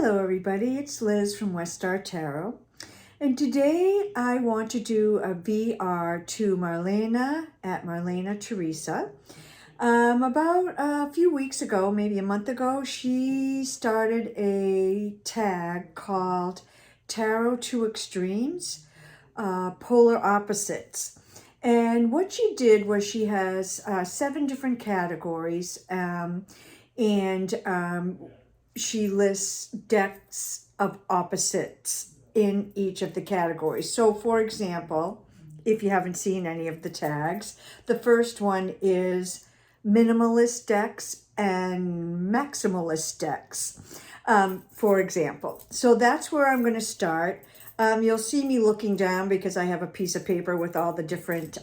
Hello everybody, it's Liz from West Star Tarot, and today I want to do a VR to Marlena at Marlena Teresa. About a few weeks ago, maybe a month ago, she started a tag called Tarot to Extremes, Polar Opposites. And what she did was she has 7 different categories, she lists decks of opposites in each of the categories. So for example, if you haven't seen any of the tags, the first one is minimalist decks and maximalist decks, for example. So that's where I'm going to start. You'll see me looking down because I have a piece of paper with all the different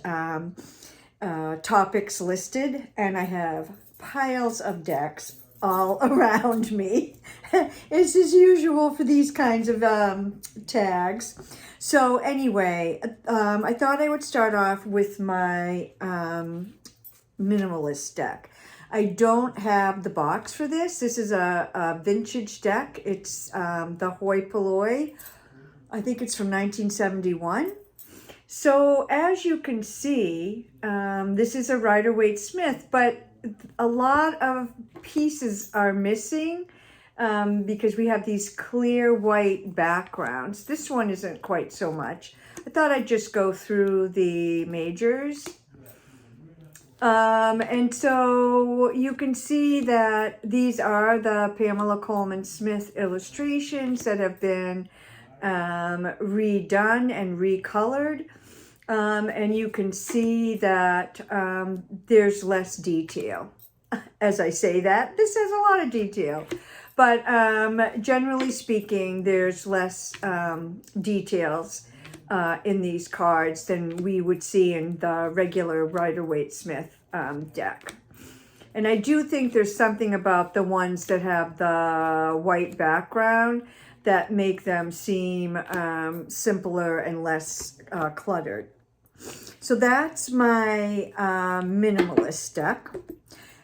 topics listed, and I have piles of decks all around me. It's as usual for these kinds of tags. So anyway, I thought I would start off with my minimalist deck. I don't have the box for this. This is a vintage deck. It's the Hoi Polloi. I think it's from 1971. So as you can see, this is a Rider-Waite-Smith, but a lot of pieces are missing because we have these clear white backgrounds. This one isn't quite so much. I thought I'd just go through the majors. And so you can see that these are the Pamela Coleman Smith illustrations that have been redone and recolored. And you can see that there's less detail. As I say that, this has a lot of detail. But generally speaking, there's less details in these cards than we would see in the regular Rider-Waite-Smith deck. And I do think there's something about the ones that have the white background that make them seem simpler and less cluttered. So that's my minimalist deck.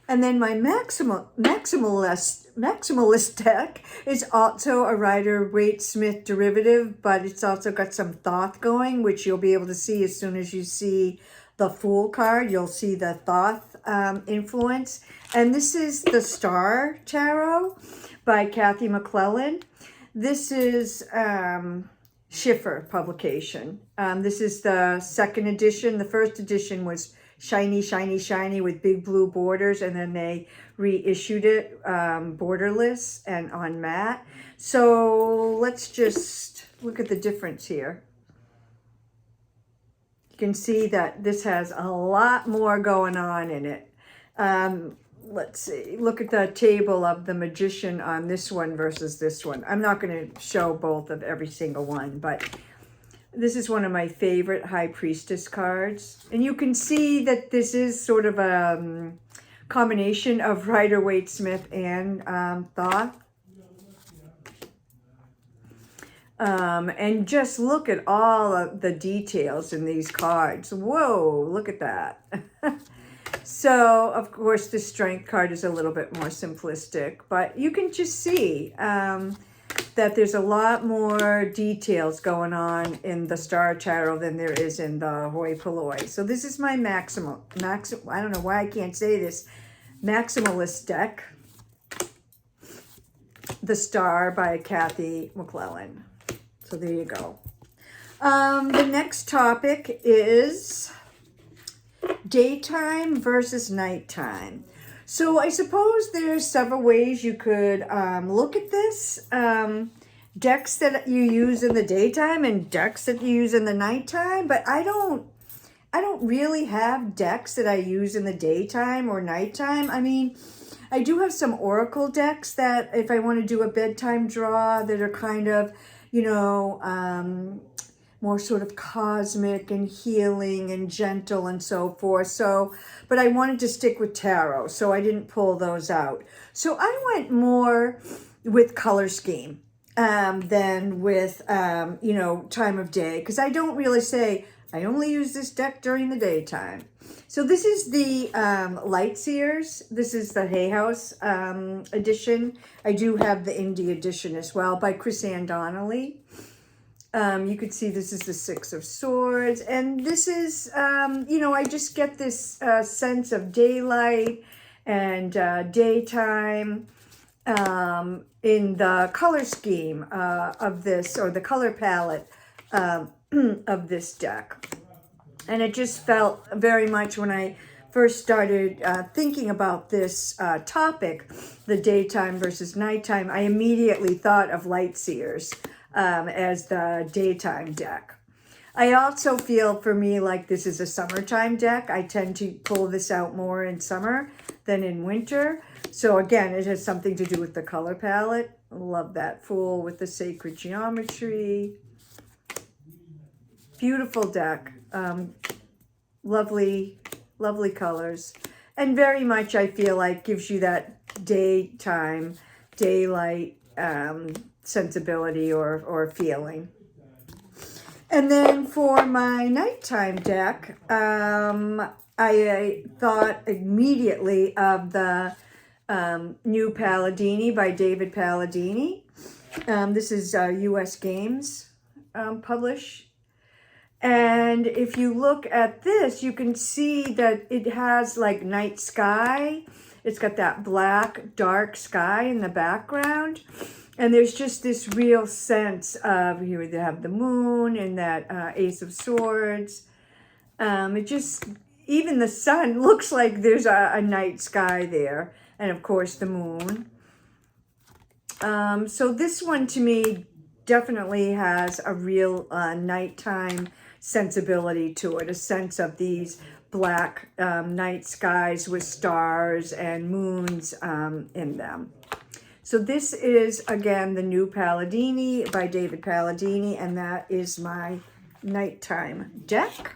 And then my maximalist deck is also a Rider-Waite-Smith derivative, but it's also got some Thoth going, which you'll be able to see as soon as you see the Fool card. You'll see the Thoth influence. And this is the Star Tarot by Kathy McClellan. This is Schiffer publication. This is the second edition. The first edition was shiny, shiny, shiny with big blue borders, and then they reissued it borderless and on matte. So let's just look at the difference here. You can see that this has a lot more going on in it. Let's see, look at the table of the magician on this one versus this one. I'm not going to show both of every single one, but this is one of my favorite High Priestess cards. And you can see that this is sort of a combination of Rider-Waite-Smith and Thoth. And just look at all of the details in these cards. Whoa, look at that. So, of course, the Strength card is a little bit more simplistic, but you can just see that there's a lot more details going on in the Star Tarot than there is in the Hoi Polloi. So this is my I don't know why I can't say this, maximalist deck, The Star by Kathy McClellan. So there you go. The next topic is daytime versus nighttime. So I suppose there's several ways you could look at this. Decks that you use in the daytime and decks that you use in the nighttime, but I don't really have decks that I use in the daytime or nighttime. I mean, I do have some oracle decks that if I want to do a bedtime draw that are kind of, you know, more sort of cosmic and healing and gentle and so forth. So, but I wanted to stick with tarot, so I didn't pull those out. So I went more with color scheme than with, you know, time of day, because I don't really say, I only use this deck during the daytime. So this is the Light Sears. This is the Hay House edition. I do have the indie edition as well by Chris Ann Donnelly. You could see this is the Six of Swords. And this is, you know, I just get this sense of daylight and daytime in the color scheme of this, or the color palette of this deck. And it just felt very much, when I first started thinking about this topic, the daytime versus nighttime, I immediately thought of Light Sears as the daytime deck. I also feel, for me, like this is a summertime deck. I tend to pull this out more in summer than in winter. So again, it has something to do with the color palette. Love that Fool with the sacred geometry. Beautiful deck. Lovely, lovely colors. And very much, I feel like, gives you that daytime, daylight sensibility or feeling. And then for my nighttime deck, I thought immediately of the new Palladini by David Palladini. This is US Games published. And if you look at this, you can see that it has like night sky. It's got that black, dark sky in the background. And there's just this real sense of, here we have the moon and that Ace of Swords. It just, even the sun looks like there's a night sky there. And of course the moon. So this one to me definitely has a real nighttime sensibility to it. A sense of these black night skies with stars and moons in them. So this is, again, the new Palladini by David Palladini, and that is my nighttime deck.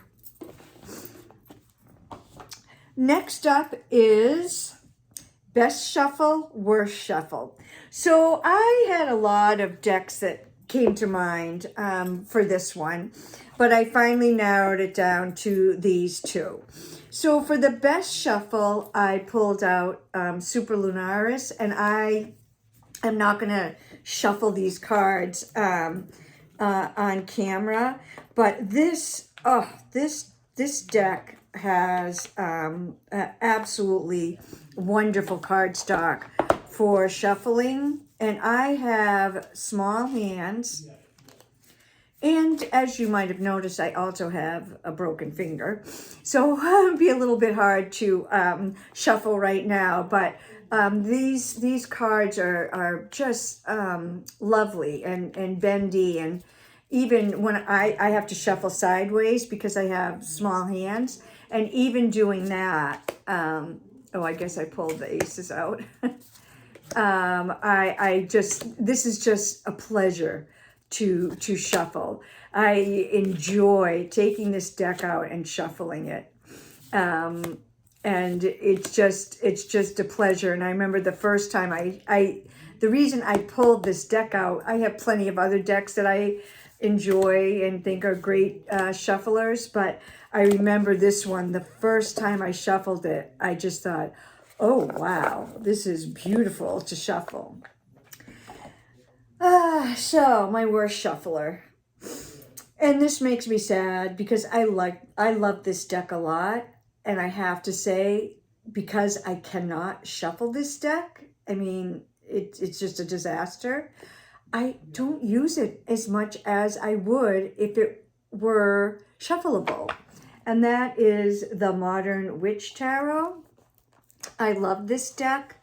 Next up is Best Shuffle, Worst Shuffle. So I had a lot of decks that came to mind for this one, but I finally narrowed it down to these two. So for the Best Shuffle, I pulled out Super Lunaris, and I'm not going to shuffle these cards on camera, but this deck has absolutely wonderful cardstock for shuffling, and I have small hands, and as you might have noticed, I also have a broken finger, so it'll be a little bit hard to shuffle right now, but these cards are just lovely and bendy, and even when I have to shuffle sideways because I have small hands, and even doing that, oh, I guess I pulled the aces out. This is just a pleasure to shuffle. I enjoy taking this deck out and shuffling it. And it's just a pleasure. And I remember the first time the reason I pulled this deck out, I have plenty of other decks that I enjoy and think are great shufflers, but I remember this one, the first time I shuffled it, I just thought, oh wow, this is beautiful to shuffle. So my worst shuffler. And this makes me sad because I love this deck a lot. And I have to say, because I cannot shuffle this deck, I mean, it's just a disaster. I don't use it as much as I would if it were shuffleable. And that is the Modern Witch Tarot. I love this deck.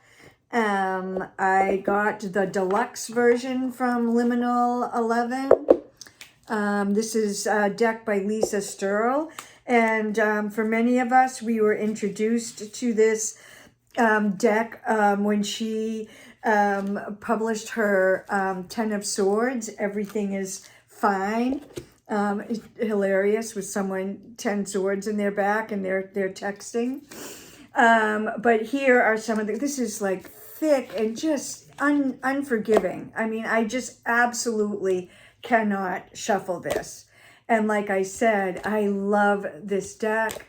I got the deluxe version from Liminal 11. This is a deck by Lisa Sturl. And for many of us, we were introduced to this deck when she published her Ten of Swords. Everything is fine. It's hilarious with someone 10 swords in their back and they're texting. But here are some of this is like thick and just unforgiving. I mean, I just absolutely cannot shuffle this. And like I said, I love this deck.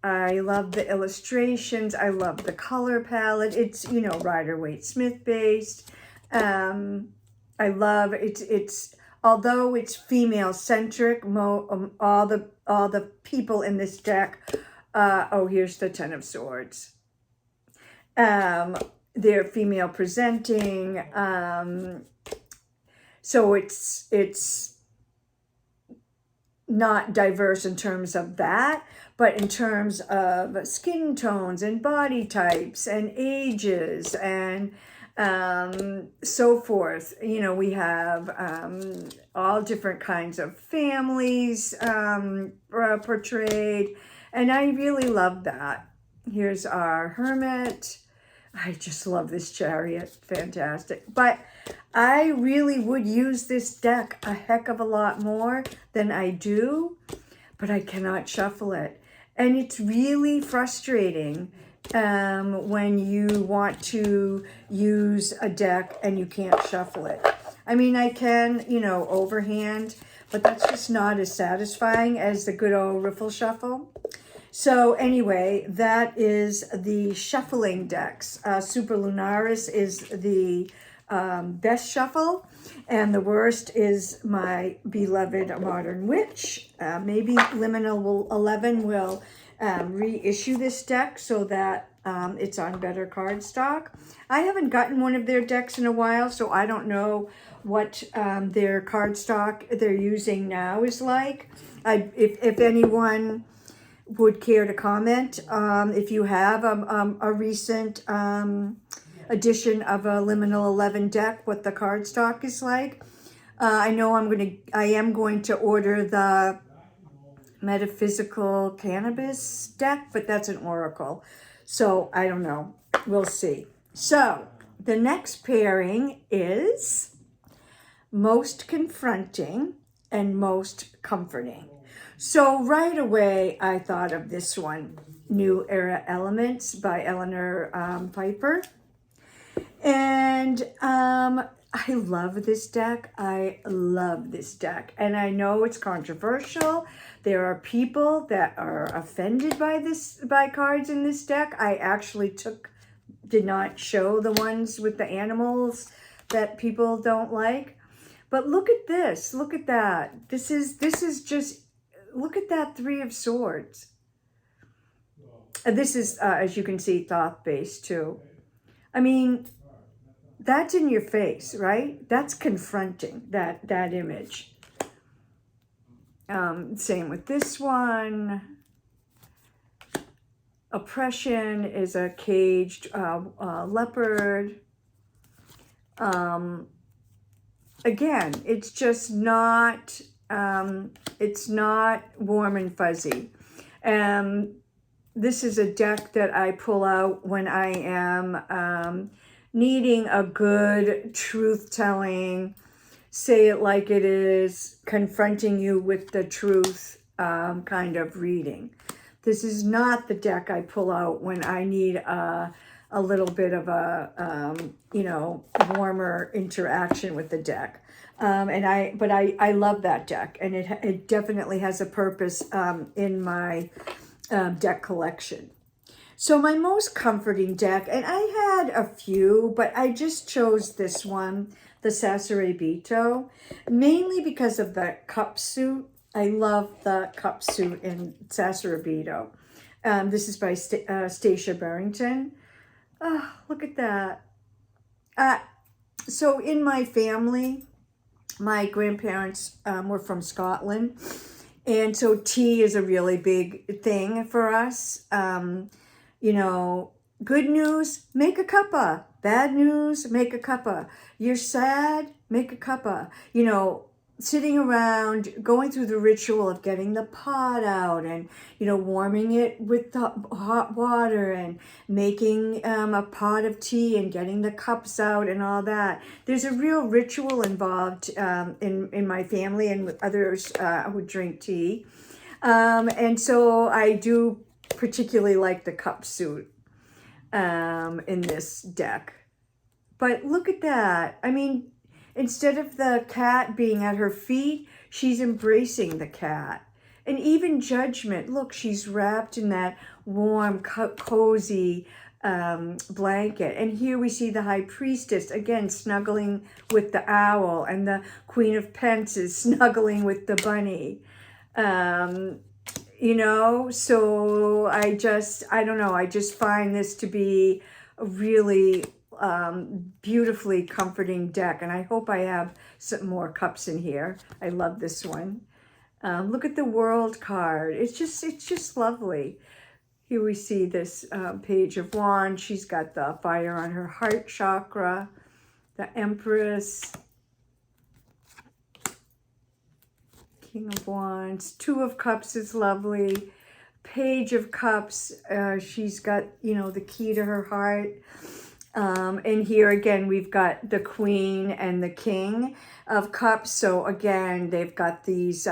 I love the illustrations. I love the color palette. It's, you know, Rider-Waite-Smith based. I love it's although it's female centric, all the people in this deck, oh, here's the Ten of Swords. They're female presenting. So it's not diverse in terms of that, but in terms of skin tones and body types and ages and so forth. You know, we have all different kinds of families portrayed, and I really love that. Here's our Hermit. I just love this Chariot. Fantastic. But I really would use this deck a heck of a lot more than I do, but I cannot shuffle it. And it's really frustrating when you want to use a deck and you can't shuffle it. I mean, I can, you know, overhand, but that's just not as satisfying as the good old riffle shuffle. So anyway, that is the shuffling decks. Super Lunaris is the best shuffle, and the worst is my beloved Modern Witch. Maybe Liminal 11 will reissue this deck so that it's on better cardstock. I haven't gotten one of their decks in a while, so I don't know what their cardstock they're using now is like. If anyone would care to comment, if you have a recent edition of a Liminal 11 deck, what the cardstock is like. I know I am going to order the Metaphysical Cannabis deck, but that's an Oracle. So I don't know. We'll see. So the next pairing is Most Confronting and Most Comforting. So right away, I thought of this one, New Era Elements by Eleanor Piper. And I love this deck. I love this deck. And I know it's controversial. There are people that are offended by cards in this deck. I actually did not show the ones with the animals that people don't like. But look at this. Look at that. This is just, look at that Three of Swords. This is, as you can see, Thoth-based too. I mean, that's in your face, right? That's confronting, that image. Same with this one. Oppression is a caged leopard. Again, it's just not, it's not warm and fuzzy. This is a deck that I pull out when I am needing a good truth-telling, say it like it is, confronting you with the truth kind of reading. This is not the deck I pull out when I need a little bit of a, you know, warmer interaction with the deck. But I love that deck, and it definitely has a purpose in my deck collection. So my most comforting deck, and I had a few, but I just chose this one, the Sacerabito, mainly because of the cup suit. I love the cup suit in Sacerabito. This is by Stacia Barrington. Oh, look at that. So in my family, my grandparents were from Scotland, and so tea is a really big thing for us. You know, good news, make a cuppa. Bad news, make a cuppa. You're sad, make a cuppa. You know, sitting around, going through the ritual of getting the pot out and, you know, warming it with the hot water and making a pot of tea and getting the cups out and all that. There's a real ritual involved in my family and with others who drink tea. And so I do particularly like the cup suit in this deck. But look at that. I mean, instead of the cat being at her feet, She's embracing the cat. And even Judgment, look, she's wrapped in that warm, cozy blanket. And here we see the High Priestess, again, snuggling with the owl, and the Queen of Pence is snuggling with the bunny. You know, so I don't know, I just find this to be a really beautifully comforting deck. And I hope I have some more cups in here. I love this one. Look at the World card. It's just lovely. Here we see this Page of Wands. She's got the fire on her heart chakra. The Empress. King of Wands. Two of Cups is lovely. Page of Cups. She's got, you know, the key to her heart. And here again, we've got the Queen and the King of Cups. So again, they've got these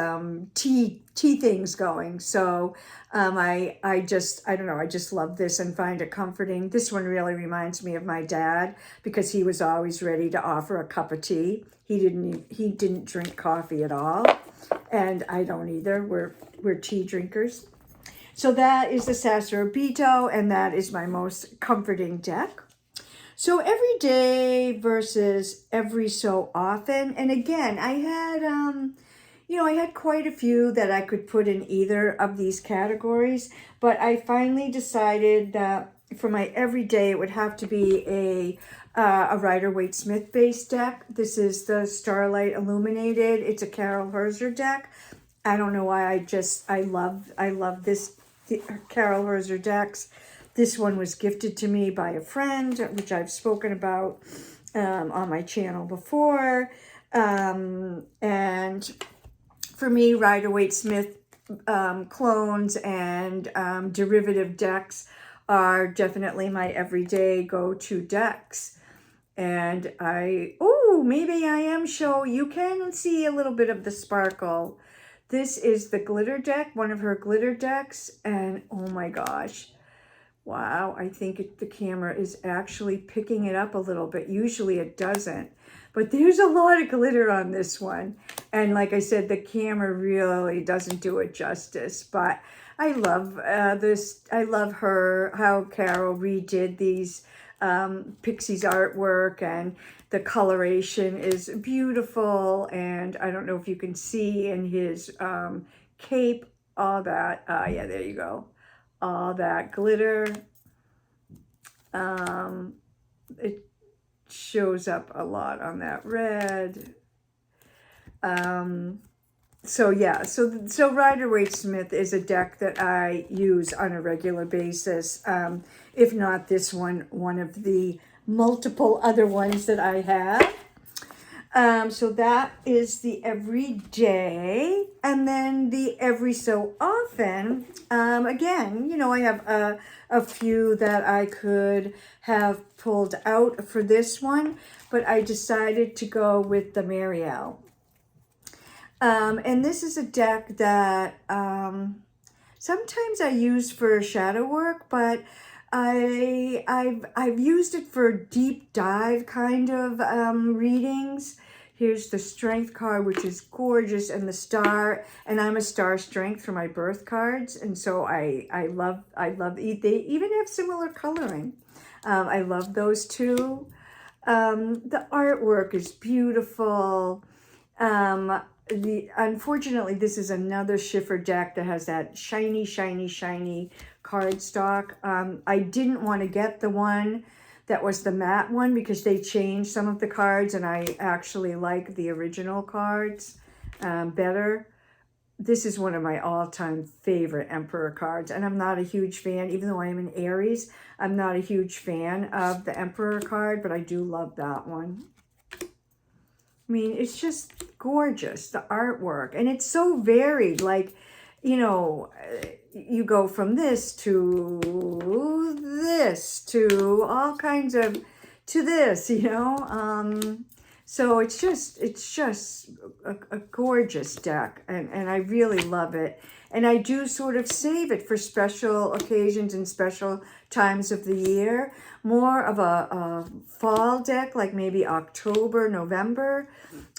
tea things going. So I don't know, I just love this and find it comforting. This one really reminds me of my dad, because he was always ready to offer a cup of tea. He didn't drink coffee at all, and I don't either. We're tea drinkers. So that is the Sacerobito, and that is my most comforting deck. So every day versus every so often. And again, I had, you know, I had quite a few that I could put in either of these categories, but I finally decided that for my everyday, it would have to be a Rider-Waite-Smith based deck. This is the Starlight Illuminated. It's a Carol Herzer deck. I don't know why, I love this Carol Herzer decks. This one was gifted to me by a friend, which I've spoken about on my channel before. And for me, Rider-Waite-Smith clones and derivative decks are definitely my everyday go-to decks. And maybe I am you can see a little bit of the sparkle. This is the glitter deck, one of her glitter decks, and oh my gosh. Wow, I think the camera is actually picking it up a little bit. Usually it doesn't, but there's a lot of glitter on this one. And like I said, the camera really doesn't do it justice, but I love this. I love how Carol redid these Pixies artwork, and the coloration is beautiful. And I don't know if you can see in his cape, all that. Yeah, there you go. All that glitter. It shows up a lot on that red. So yeah, so Rider-Waite-Smith is a deck that I use on a regular basis. If not this one of the multiple other ones that I have. So that is the everyday, and then the every so often. Again, you know, I have a few that I could have pulled out for this one, but I decided to go with the Marielle. And this is a deck that sometimes I use for shadow work, but I've used it for deep dive kind of readings. Here's the Strength card, which is gorgeous, and the Star, and I'm a Star Strength for my birth cards, and so I love they even have similar coloring. I love those two. The artwork is beautiful. Unfortunately, this is another Schiffer deck that has that shiny cardstock. I didn't want to get the one that was the matte one because they changed some of the cards, and I actually like the original cards better. This is one of my all-time favorite Emperor cards, and I'm not a huge fan, even though I am an Aries, I'm not a huge fan of the Emperor card, but I do love that one. I mean, it's just gorgeous, the artwork, and it's so varied. Like, you know, you go from this to all kinds of, to this, you know. So it's just a gorgeous deck, and I really love it. And I do sort of save it for special occasions and special times of the year. More of a fall deck, like maybe October, November.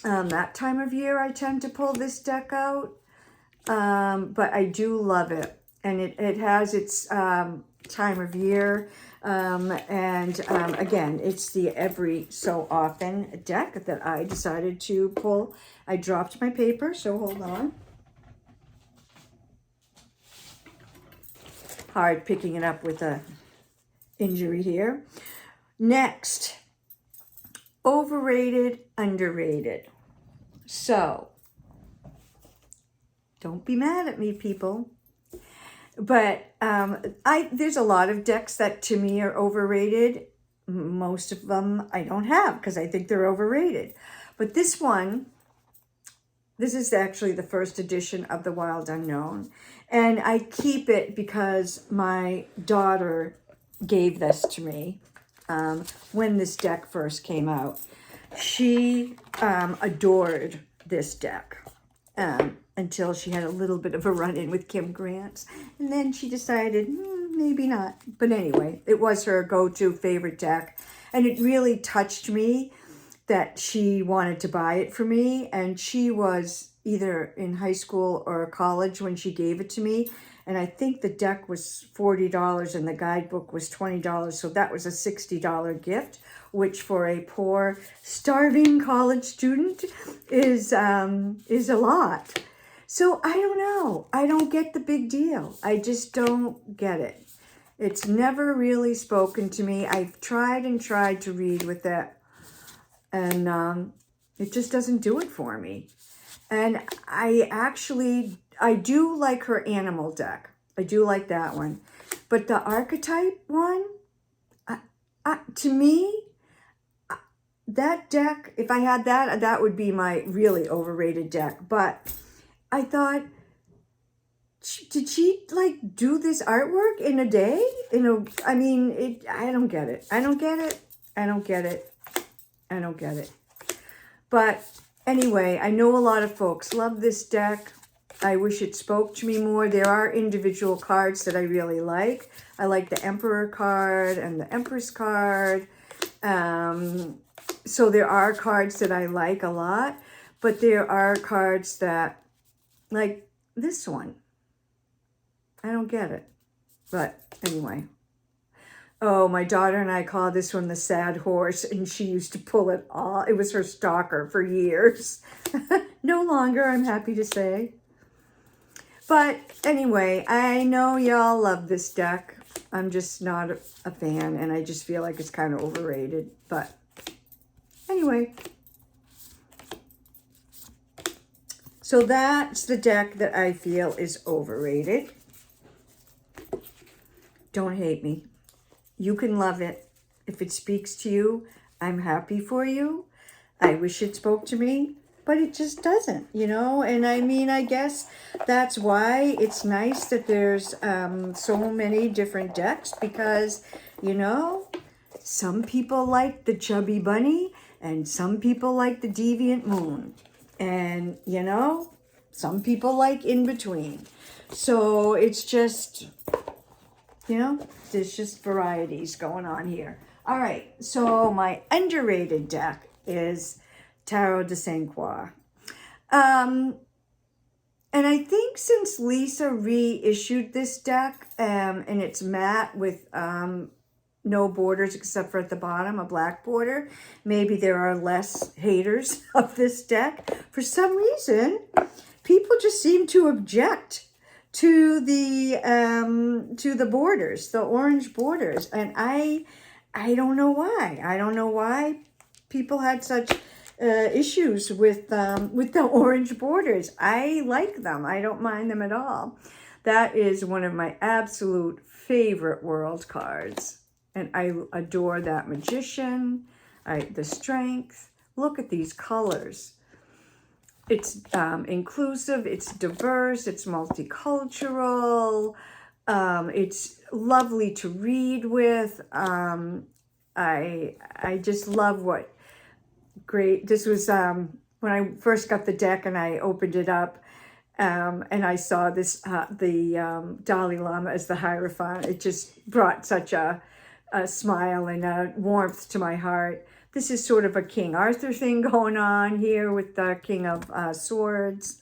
That time of year I tend to pull this deck out. But I do love it. And it has its time of year. Again, it's the every so often deck that I decided to pull. I dropped my paper, so hold on. Hard picking it up with a injury here. Next, overrated, underrated. So, don't be mad at me, people. But there's a lot of decks that to me are overrated. Most of them I don't have because I think they're overrated. But this one, this is actually the first edition of the Wild Unknown. And I keep it because my daughter gave this to me when this deck first came out. She adored this deck. Until she had a little bit of a run-in with Kim Grant's. And then she decided, maybe not. But anyway, it was her go-to favorite deck. And it really touched me that she wanted to buy it for me. And she was either in high school or college when she gave it to me. And I think the deck was $40 and the guidebook was $20. So that was a $60 gift, which for a poor, starving college student is a lot. So I don't know. I don't get the big deal. I just don't get it. It's never really spoken to me. I've tried and tried to read with it, and it just doesn't do it for me. And I do like her animal deck. I do like that one. But the archetype one, to me, that deck, if I had that, that would be my really overrated deck. But I thought, did she like do this artwork in a day? I don't get it. I don't get it. I don't get it. I don't get it. But anyway, I know a lot of folks love this deck. I wish it spoke to me more. There are individual cards that I really like. I like the Emperor card and the Empress card. So there are cards that I like a lot, but there are cards that, like this one, I don't get it. But anyway. Oh, my daughter and I call this one the sad horse, and she used to pull it all. It was her stalker for years. No longer, I'm happy to say. But anyway, I know y'all love this deck. I'm just not a fan, and I just feel like it's kind of overrated. But anyway. So that's the deck that I feel is overrated. Don't hate me. You can love it. If it speaks to you, I'm happy for you. I wish it spoke to me, but it just doesn't, you know? And I guess that's why it's nice that there's so many different decks because, some people like the Chubby Bunny and some people like the Deviant Moon. And, some people like in between. So it's just, there's just varieties going on here. All right, so my underrated deck is Tarot de Saint Croix. And I think since Lisa reissued this deck, and it's matte with no borders except for at the bottom, a black border, maybe there are less haters of this deck. For some reason, people just seem to object to the borders, the orange borders, and I don't know why. I don't know why people had such issues with the orange borders. I like them. I don't mind them at all. That is one of my absolute favorite world cards, and I adore that Magician. The Strength. Look at these colors. It's inclusive, it's diverse, it's multicultural, it's lovely to read with. I just love what great. This was when I first got the deck and I opened it up, and I saw this the Dalai Lama as the Hierophant. It just brought such a smile and a warmth to my heart. This is sort of a King Arthur thing going on here with the King of Swords.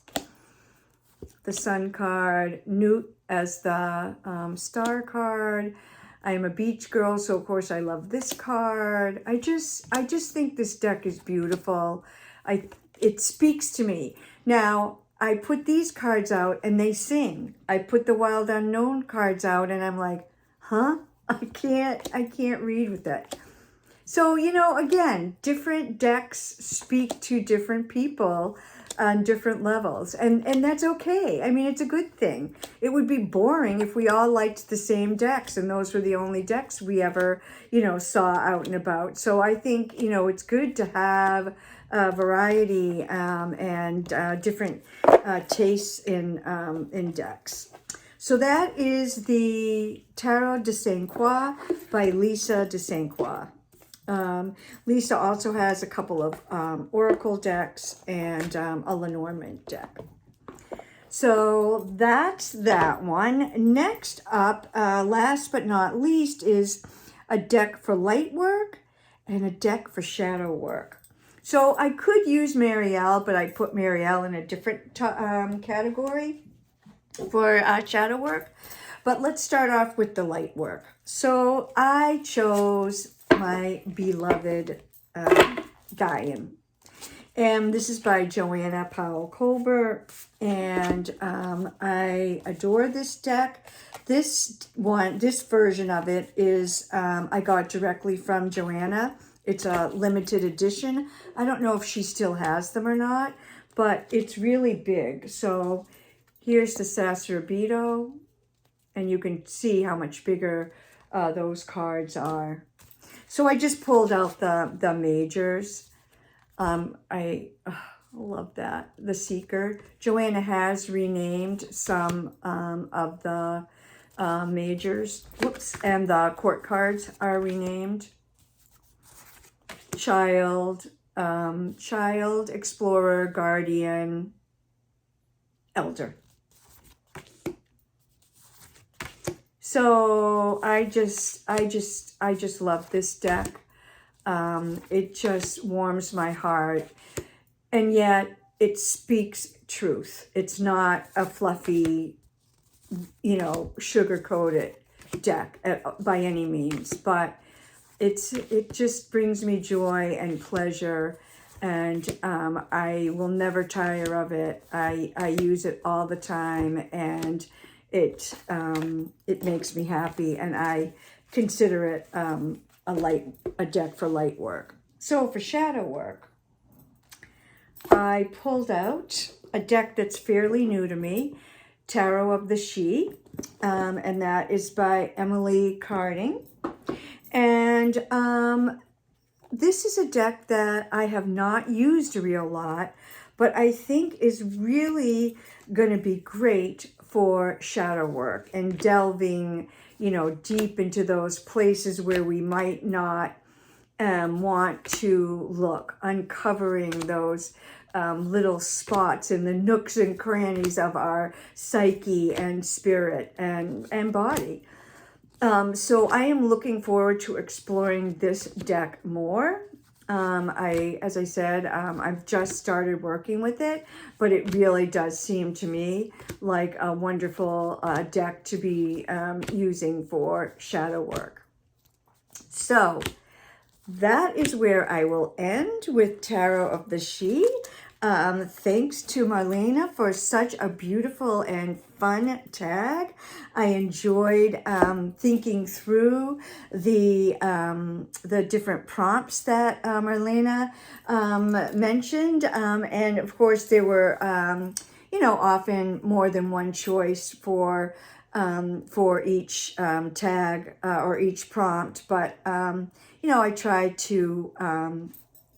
The Sun card, Newt as the Star card. I am a beach girl, so of course I love this card. I just think this deck is beautiful. It speaks to me. Now, I put these cards out and they sing. I put the Wild Unknown cards out and I'm like, huh? I can't read with that. So, you know, again, different decks speak to different people on different levels. And that's okay. I mean, it's a good thing. It would be boring if we all liked the same decks and those were the only decks we ever, you know, saw out and about. So I think, you know, it's good to have variety and different tastes in decks. So that is the Tarot de Saint Croix by Lisa de Saint Croix. Lisa also has a couple of Oracle decks and a Lenormand deck. So that's that one. Next up, last but not least, is a deck for light work and a deck for shadow work. So I could use Marielle, but I put Marielle in a different category for shadow work. But let's start off with the light work. So I chose my beloved Guyan. And this is by Joanna Powell Colbert. And I adore this deck. This version of it is, I got directly from Joanna. It's a limited edition. I don't know if she still has them or not, but it's really big. So here's the Sacerobito, and you can see how much bigger those cards are. So I just pulled out the majors. I love that. The Seeker. Joanna has renamed some of the majors. Whoops. And the court cards are renamed. Child, Explorer, Guardian, Elder. So I just love this deck. It just warms my heart, and yet it speaks truth. It's not a fluffy, you know, sugar-coated deck by any means, but it just brings me joy and pleasure, and I will never tire of it. I use it all the time, and it makes me happy, and I consider it a deck for light work. So for shadow work, I pulled out a deck that's fairly new to me, Tarot of the She, and that is by Emily Carding. And this is a deck that I have not used a real lot, but I think is really going to be great for shadow work and delving, you know, deep into those places where we might not want to look, uncovering those little spots in the nooks and crannies of our psyche and spirit and body. So I am looking forward to exploring this deck more. As I said, I've just started working with it, but it really does seem to me like a wonderful deck to be using for shadow work. So that is where I will end with Tarot of the She. Thanks to Marlena for such a beautiful and fun tag. I enjoyed thinking through the different prompts that Marlena mentioned, and of course there were you know, often more than one choice for each tag or each prompt, but you know, I tried to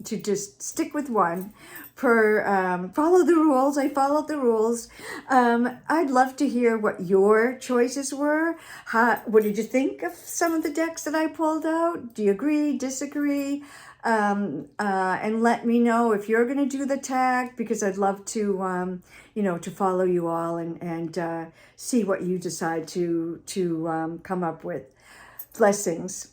just stick with one per follow the rules. I followed the rules. I'd love to hear what your choices were. What did you think of some of the decks that I pulled out? Do you agree, disagree? and let me know if you're going to do the tag, because I'd love to, to follow you all and see what you decide to come up with. Blessings.